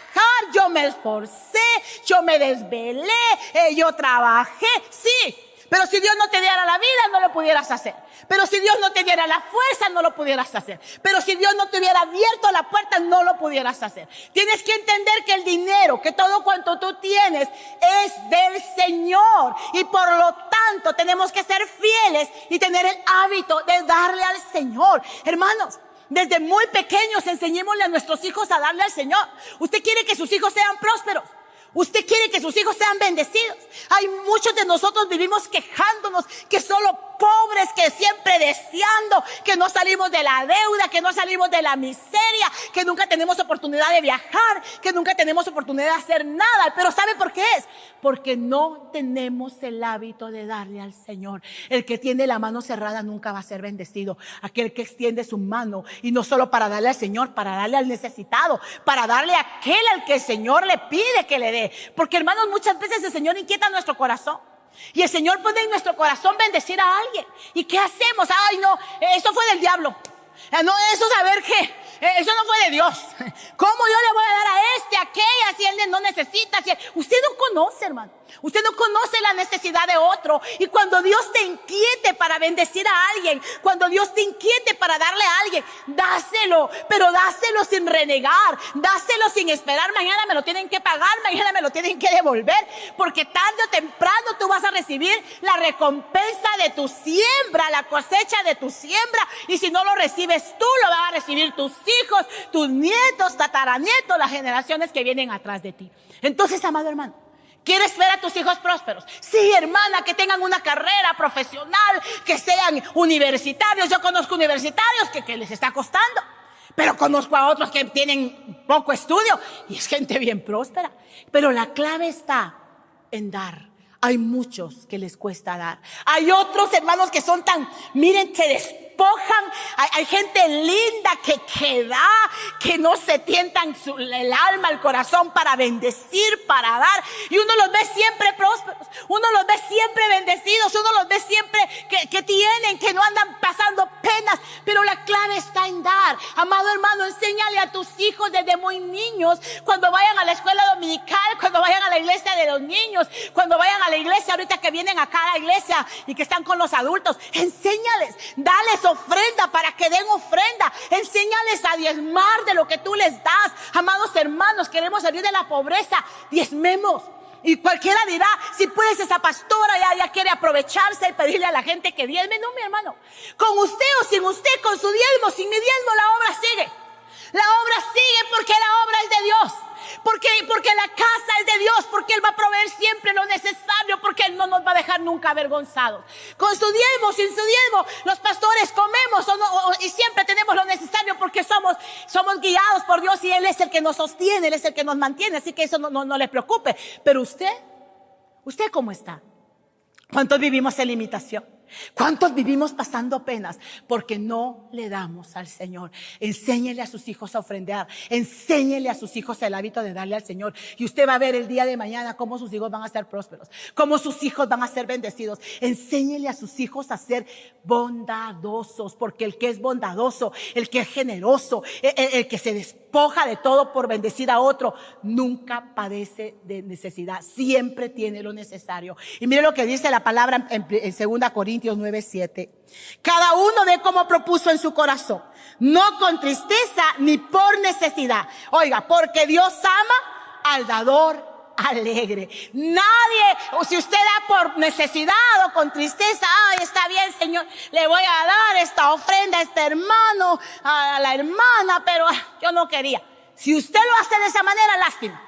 Yo me esforcé, yo me desvelé, yo trabajé. Sí, pero si Dios no te diera la vida, no lo pudieras hacer. Pero si Dios no te diera la fuerza, no lo pudieras hacer. Pero si Dios no te hubiera abierto la puerta, no lo pudieras hacer. Tienes que entender que el dinero, que todo cuanto tú tienes, es del Señor. Y por lo tanto, tenemos que ser fieles y tener el hábito de darle al Señor. Hermanos, desde muy pequeños enseñémosle a nuestros hijos a darle al Señor. Usted quiere que sus hijos sean prósperos. Usted quiere que sus hijos sean bendecidos. Hay muchos de nosotros vivimos quejándonos que solo pobres, que siempre deseando, que no salimos de la deuda, que no salimos de la miseria, que nunca tenemos oportunidad de viajar, que nunca tenemos oportunidad de hacer nada. Pero ¿sabe por qué es? Porque no tenemos el hábito de darle al Señor. El que tiene la mano cerrada nunca va a ser bendecido. Aquel que extiende su mano, y no solo para darle al Señor, para darle al necesitado, para darle a aquel al que el Señor le pide que le dé. Porque, hermanos, muchas veces el Señor inquieta nuestro corazón. Y el Señor pone en nuestro corazón bendecir a alguien. ¿Y qué hacemos? Ay, no, eso fue del diablo. No, eso saber que eso no fue de Dios. ¿Cómo yo le voy a dar a este, a aquella, si él no necesita? Usted no conoce, hermano. Usted no conoce la necesidad de otro. Y cuando Dios te inquiete para bendecir a alguien, cuando Dios te inquiete para darle a alguien, dáselo, pero dáselo sin renegar, dáselo sin esperar. Mañana me lo tienen que pagar, mañana me lo tienen que devolver, porque tarde o temprano tú vas a recibir la recompensa de tu siembra, la cosecha de tu siembra. Y si no lo recibes tú, lo van a recibir tus hijos, tus nietos, tataranietos, las generaciones que vienen atrás de ti. Entonces, amado hermano, ¿quieres ver a tus hijos prósperos? Sí, hermana, que tengan una carrera profesional, que sean universitarios. Yo conozco universitarios que les está costando, pero conozco a otros que tienen poco estudio y es gente bien próspera. Pero la clave está en dar. Hay muchos que les cuesta dar. Hay otros hermanos que son tan, miren, se despojan. Hay gente linda que da, que no se tientan el alma, el corazón para bendecir, para dar. Y uno los ve siempre prósperos, uno los ve siempre bendecidos, uno los ve siempre que tienen, que no andan pasando penas. Pero la clave está en dar. Amado hermano, enséñale a tus hijos desde muy niños, cuando vayan a la escuela dominical, cuando vayan a la iglesia de los niños, cuando vayan a la iglesia, ahorita que vienen acá a la iglesia y que están con los adultos, enséñales, dales ofrenda para que den ofrenda, enséñales a diezmar de lo que tú les das. Amados hermanos, queremos salir de la pobreza, diezmemos. Y cualquiera dirá, si pues esa pastora ya quiere aprovecharse y pedirle a la gente que diezme. No, mi hermano, con usted o sin usted, con su diezmo, sin mi diezmo, la obra sigue. La obra sigue porque la obra es de Dios. Porque la casa es de Dios, porque Él va a proveer siempre lo necesario, porque Él no nos va a dejar nunca avergonzados. Con su diezmo, sin su diezmo, los pastores comemos y siempre tenemos lo necesario porque somos guiados por Dios y Él es el que nos sostiene, Él es el que nos mantiene, así que eso no le preocupe. Pero ¿usted cómo está? ¿Cuántos vivimos en limitación? ¿Cuántos vivimos pasando penas? Porque no le damos al Señor. Enséñele a sus hijos a ofrendar. Enséñele a sus hijos el hábito de darle al Señor. Y usted va a ver el día de mañana cómo sus hijos van a ser prósperos, cómo sus hijos van a ser bendecidos. Enséñele a sus hijos a ser bondadosos, porque el que es bondadoso, el que es generoso, el que se despoja de todo por bendecir a otro, nunca padece de necesidad. Siempre tiene lo necesario. Y mire lo que dice la palabra en 2 Corintios 9:7. Cada uno dé como propuso en su corazón, no con tristeza ni por necesidad. Oiga, porque Dios ama al dador alegre. Nadie, o si usted da por necesidad o con tristeza, ay, está bien, Señor, le voy a dar esta ofrenda a este hermano, a la hermana, pero yo no quería. Si usted lo hace de esa manera, lástima,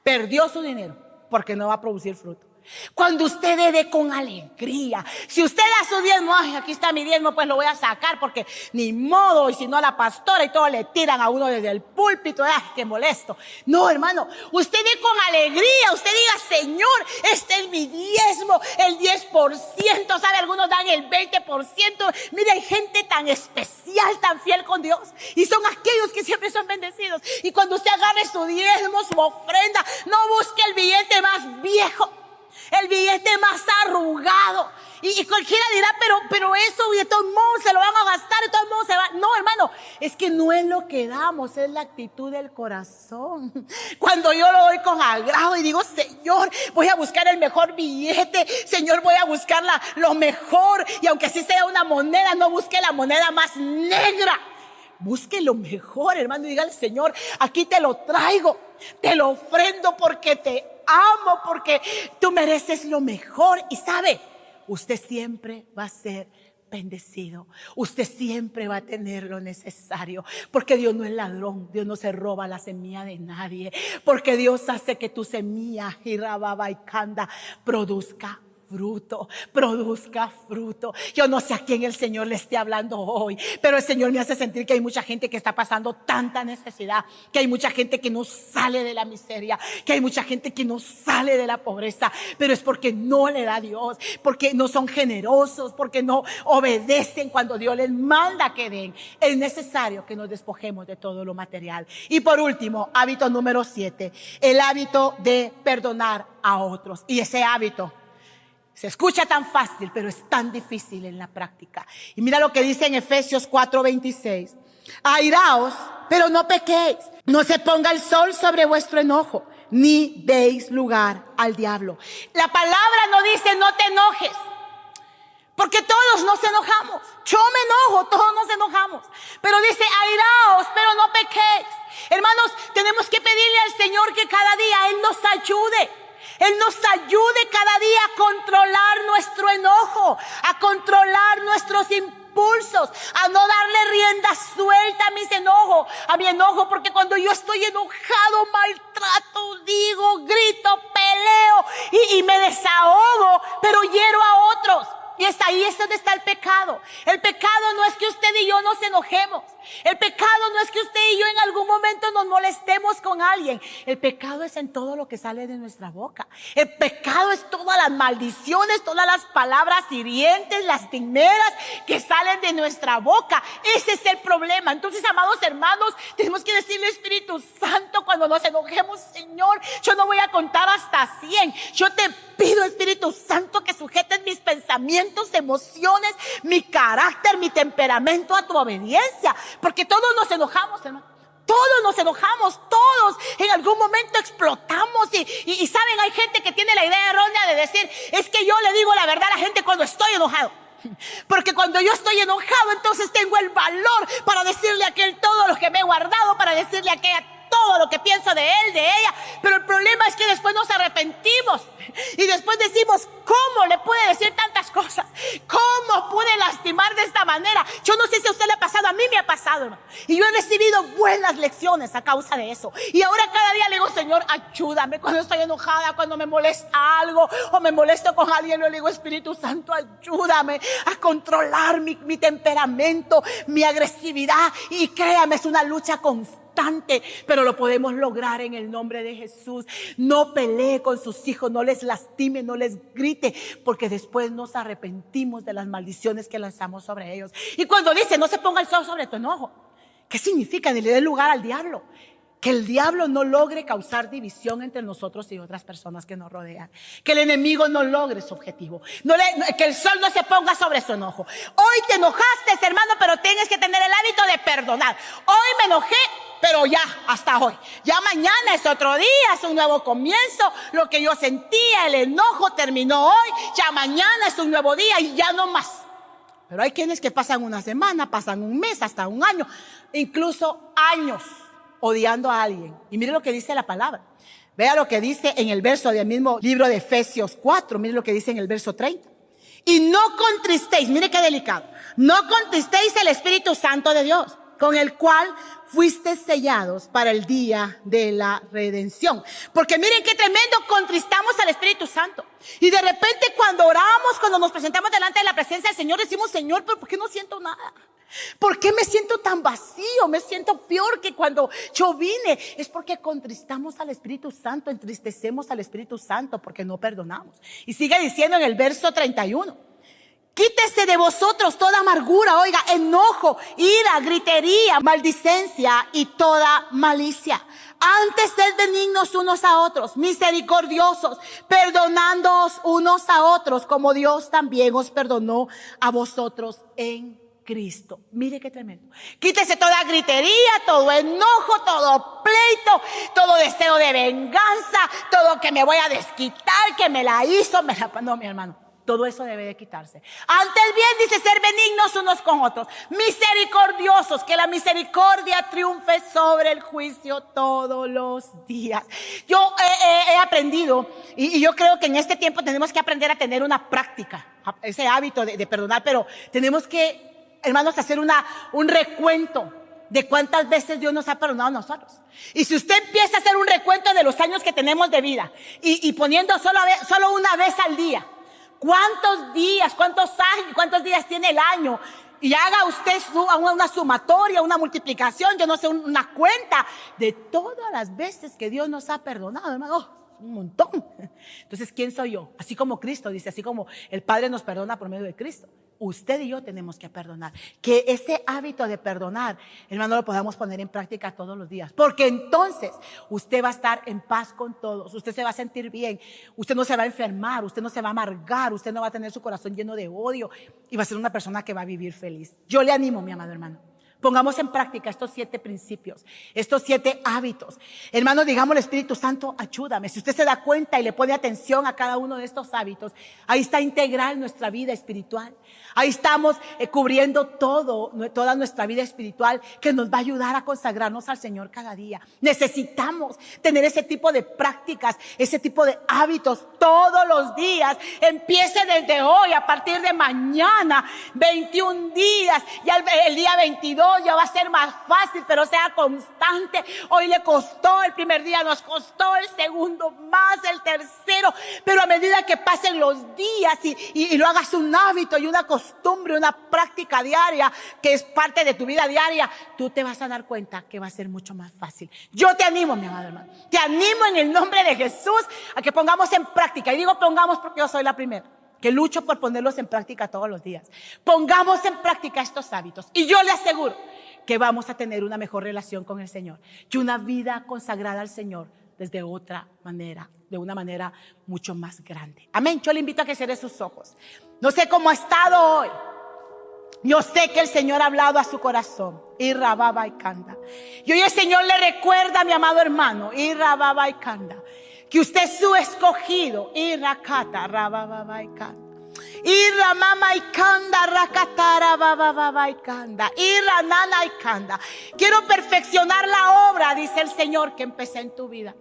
perdió su dinero porque no va a producir fruto. Cuando usted dé con alegría, si usted da su diezmo, ay, aquí está mi diezmo, pues lo voy a sacar porque ni modo, y si no a la pastora y todo le tiran a uno desde el púlpito, ay, qué molesto. No, hermano, usted dé con alegría, usted diga, Señor, este es mi diezmo, el 10%, sabe, algunos dan el 20%. Mire, hay gente tan especial, tan fiel con Dios, y son aquellos que siempre son bendecidos. Y cuando usted agarre su diezmo, su ofrenda, no busque el billete más viejo, el billete más arrugado. Y cualquiera dirá, pero eso, y de todos modos se lo van a gastar, de todos modos se va. No, hermano, es que no es lo que damos, es la actitud del corazón. Cuando yo lo doy con agrado y digo, Señor, voy a buscar el mejor billete, Señor, voy a buscar lo mejor. Y aunque así sea una moneda, no busque la moneda más negra. Busque lo mejor, hermano, y dígale, Señor, aquí te lo traigo, te lo ofrendo porque te amo, porque tú mereces lo mejor. Y sabe, usted siempre va a ser bendecido. Usted siempre va a tener lo necesario, porque Dios no es ladrón, Dios no se roba la semilla de nadie, porque Dios hace que tu semilla, Jirababa y Kanda, produzca fruto. Yo no sé a quién el Señor le esté hablando hoy, pero el Señor me hace sentir que hay mucha gente que está pasando tanta necesidad, que hay mucha gente que no sale de la miseria, que hay mucha gente que no sale de la pobreza, pero es porque no le da a Dios, porque no son generosos, porque no obedecen cuando Dios les manda que den. Es necesario que nos despojemos de todo lo material. Y por último, hábito número 7, el hábito de perdonar a otros. Y ese hábito se escucha tan fácil, pero es tan difícil en la práctica. Y mira lo que dice en Efesios 4:26. Airaos, pero no pequéis. No se ponga el sol sobre vuestro enojo, ni deis lugar al diablo. La palabra no dice no te enojes, porque todos nos enojamos. Yo me enojo, todos nos enojamos. Pero dice airaos, pero no pequéis. Hermanos, tenemos que pedirle al Señor que cada día Él nos ayude. Él nos ayude cada día a controlar nuestro enojo, a controlar nuestros impulsos, a no darle rienda suelta a mi enojo, porque cuando yo estoy enojado, maltrato, digo, grito, peleo y me desahogo, pero hiero a otros. Y ahí es donde está el pecado. El pecado no es que usted y yo nos enojemos. El pecado no es que usted y yo en algún momento nos molestemos con alguien. El pecado es en todo lo que sale de nuestra boca. El pecado es todas las maldiciones, todas las palabras hirientes, lastimeras que salen de nuestra boca. Ese es el problema. Entonces, amados hermanos, tenemos que decirle, Espíritu Santo, cuando nos enojemos, Señor, yo no voy a contar hasta 100. Yo te pido, Espíritu Santo, que sujetes mis pensamientos, emociones, mi carácter, mi temperamento a tu obediencia, porque todos nos enojamos, hermano. Todos nos enojamos, todos en algún momento explotamos y saben, hay gente que tiene la idea errónea de decir, es que yo le digo la verdad a la gente cuando estoy enojado, porque cuando yo estoy enojado entonces tengo el valor para decirle a aquel todo lo que me he guardado, para decirle a aquella todo lo que pienso de él, de ella. Pero el problema es que después nos arrepentimos y después decimos, ¿cómo le pude decir tantas cosas? ¿Cómo pude lastimar de esta manera? Yo no sé si a usted le ha pasado, a mí me ha pasado, hermano. Y yo he recibido buenas lecciones a causa de eso. Y ahora cada día le digo, Señor, ayúdame cuando estoy enojada, cuando me molesta algo o me molesto con alguien. Yo le digo, Espíritu Santo, ayúdame a controlar mi temperamento, mi agresividad. Y créame, es una lucha constante, pero lo podemos lograr en el nombre de Jesús. No pelee con sus hijos, no les lastime, no les grite, porque después nos arrepentimos de las maldiciones que lanzamos sobre ellos. Y cuando dice no se ponga el sol sobre tu enojo, ¿qué significa? Ni le dé lugar al diablo. Que el diablo no logre causar división entre nosotros y otras personas que nos rodean. Que el enemigo no logre su objetivo. Que el sol no se ponga sobre su enojo. Hoy te enojaste, hermano, pero tienes que tener el hábito de perdonar. Hoy me enojé, pero ya, hasta hoy. Ya mañana es otro día, es un nuevo comienzo. Lo que yo sentía, el enojo, terminó hoy. Ya mañana es un nuevo día y ya no más. Pero hay quienes que pasan una semana, pasan un mes, hasta un año, incluso años odiando a alguien. Y mire lo que dice la palabra. Vea lo que dice en el verso del mismo libro de Efesios 4. Mire lo que dice en el verso 30. Y no contristéis, mire qué delicado. No contristéis el Espíritu Santo de Dios, con el cual fuisteis sellados para el día de la redención. Porque miren qué tremendo, contristamos al Espíritu Santo. Y de repente cuando oramos, cuando nos presentamos delante de la presencia del Señor, decimos: Señor, pero ¿por qué no siento nada? ¿Por qué me siento tan vacío? Me siento peor que cuando yo vine. Es porque contristamos al Espíritu Santo, entristecemos al Espíritu Santo porque no perdonamos. Y sigue diciendo en el verso 31. Quítese de vosotros toda amargura, oiga, enojo, ira, gritería, maldicencia y toda malicia. Antes sed benignos unos a otros, misericordiosos, perdonándoos unos a otros, como Dios también os perdonó a vosotros en Cristo. Mire qué tremendo. Quítese toda gritería, todo enojo, todo pleito, todo deseo de venganza, todo que me voy a desquitar, que me la hizo, no, mi hermano. Todo eso debe de quitarse. Antes bien dice ser benignos unos con otros, misericordiosos, que la misericordia triunfe sobre el juicio todos los días. Yo he aprendido y yo creo que en este tiempo tenemos que aprender a tener una práctica, ese hábito de perdonar, pero tenemos que, hermanos, hacer un recuento de cuántas veces Dios nos ha perdonado a nosotros. Y si usted empieza a hacer un recuento de los años que tenemos de vida y poniendo solo una vez al día, ¿cuántos días, cuántos años, cuántos días tiene el año? Y haga usted una sumatoria, una multiplicación, yo no sé, una cuenta de todas las veces que Dios nos ha perdonado, hermano. Un montón. Entonces, ¿quién soy yo? Así como Cristo dice, así como el Padre nos perdona por medio de Cristo, usted y yo tenemos que perdonar. Que ese hábito de perdonar, hermano, lo podamos poner en práctica todos los días. Porque entonces usted va a estar en paz con todos. Usted se va a sentir bien. Usted no se va a enfermar. Usted no se va a amargar. Usted no va a tener su corazón lleno de odio. Y va a ser una persona que va a vivir feliz. Yo le animo, mi amado hermano. Pongamos en práctica estos 7 principios, estos 7 hábitos. Hermano, digamos, el Espíritu Santo, ayúdame. Si usted se da cuenta y le pone atención a cada uno de estos hábitos, ahí está integral nuestra vida espiritual. Ahí estamos cubriendo toda nuestra vida espiritual, que nos va a ayudar a consagrarnos al Señor cada día. Necesitamos tener ese tipo de prácticas, ese tipo de hábitos todos los días. Empiece desde hoy, a partir de mañana, 21 días, ya el día 22 ya va a ser más fácil, pero sea constante. Hoy le costó, el primer día nos costó, el segundo más, el tercero, pero a medida que pasen los días y lo hagas un hábito y una costumbre, una práctica diaria que es parte de tu vida diaria, tú te vas a dar cuenta que va a ser mucho más fácil. Yo te animo, mi amado hermano, te animo en el nombre de Jesús a que pongamos en práctica, y digo pongamos porque yo soy la primera que lucho por ponerlos en práctica todos los días. Pongamos en práctica estos hábitos y yo le aseguro que vamos a tener una mejor relación con el Señor y una vida consagrada al Señor desde otra manera, de una manera mucho más grande. Amén. Yo le invito a que cierre sus ojos. No sé cómo ha estado hoy. Yo sé que el Señor ha hablado a su corazón. Y rababa y canta. Y hoy el Señor le recuerda a mi amado hermano. Y rababa y canta. Que usted es su escogido. Y rakata, rababa y canta. Y ramama y canda, rakatara, bababa y canda. Y ranana y canda. Quiero perfeccionar la obra, dice el Señor, que empecé en tu vida.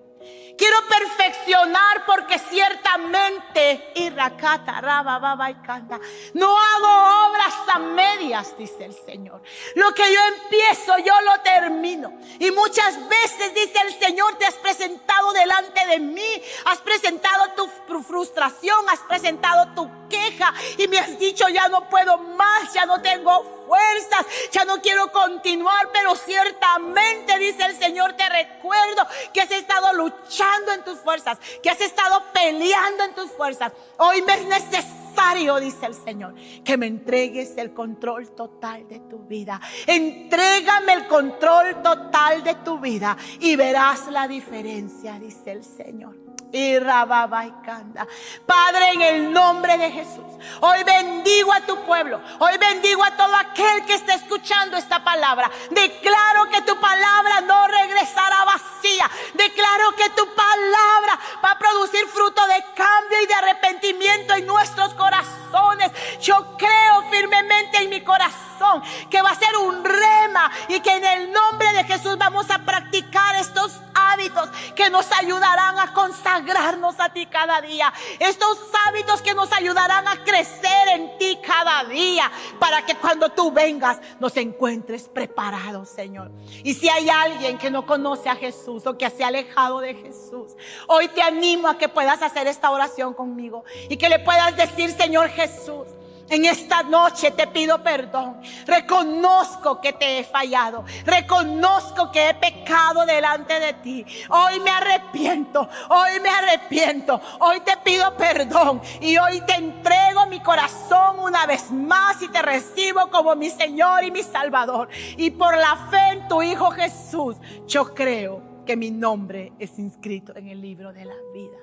Quiero perfeccionar porque ciertamente y rakata, rababa y canda. No hago obras a medias, dice el Señor. Lo que yo empiezo, yo lo termino. Y muchas veces, dice el Señor, te has presentado delante de mí, has presentado tu frustración, has presentado tu queja y me has dicho: ya no puedo más, ya no tengo fuerzas, ya no quiero continuar. Pero ciertamente, dice el Señor, te recuerdo que has estado luchando en tus fuerzas, que has estado peleando en tus fuerzas. Hoy me es necesario, dice el Señor, que me entregues el control total de tu vida. Entrégame el control total de tu vida y verás la diferencia, dice el Señor. Y rababa y canda. Padre, en el nombre de Jesús, hoy bendigo a tu pueblo, hoy bendigo a todo aquel que está escuchando esta palabra. Declaro que tu palabra no regresará vacía. Declaro que tu palabra va a producir fruto de cambio y de arrepentimiento en nuestros corazones. Yo creo firmemente en mi corazón que va a ser un rema y que en el nombre de Jesús vamos a practicar estos hábitos que que nos ayudarán a consagrarnos a ti cada día. Estos hábitos que nos ayudarán a crecer en ti cada día, para que cuando tú vengas nos encuentres preparados, Señor. Y si hay alguien que no conoce a Jesús o que se ha alejado de Jesús, hoy te animo a que puedas hacer esta oración conmigo y que le puedas decir: Señor Jesús, en esta noche te pido perdón. Reconozco que te he fallado. Reconozco que he pecado delante de ti. Hoy me arrepiento. Hoy me arrepiento. Hoy te pido perdón. Y hoy te entrego mi corazón una vez más y te recibo como mi Señor y mi Salvador. Y por la fe en tu Hijo Jesús, yo creo que mi nombre es inscrito en el libro de la vida.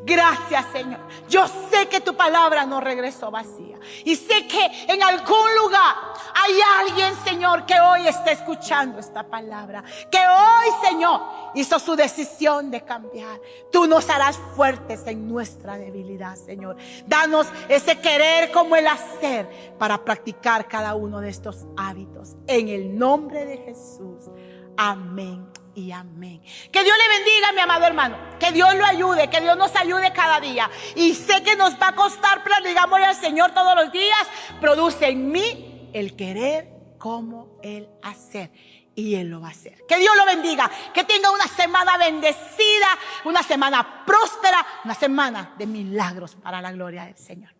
Gracias, Señor. Yo sé que tu palabra no regresó vacía. Y sé que en algún lugar hay alguien, Señor, que hoy está escuchando esta palabra. Que hoy, Señor, hizo su decisión de cambiar. Tú nos harás fuertes en nuestra debilidad, Señor. Danos ese querer como el hacer para practicar cada uno de estos hábitos. En el nombre de Jesús. Amén y amén. Que Dios le bendiga, mi amado hermano. Que Dios lo ayude, que Dios nos ayude cada día. Y sé que nos va a costar, pero digámosle al Señor todos los días: produce en mí el querer como el hacer. Y Él lo va a hacer. Que Dios lo bendiga. Que tenga una semana bendecida, una semana próspera, una semana de milagros para la gloria del Señor.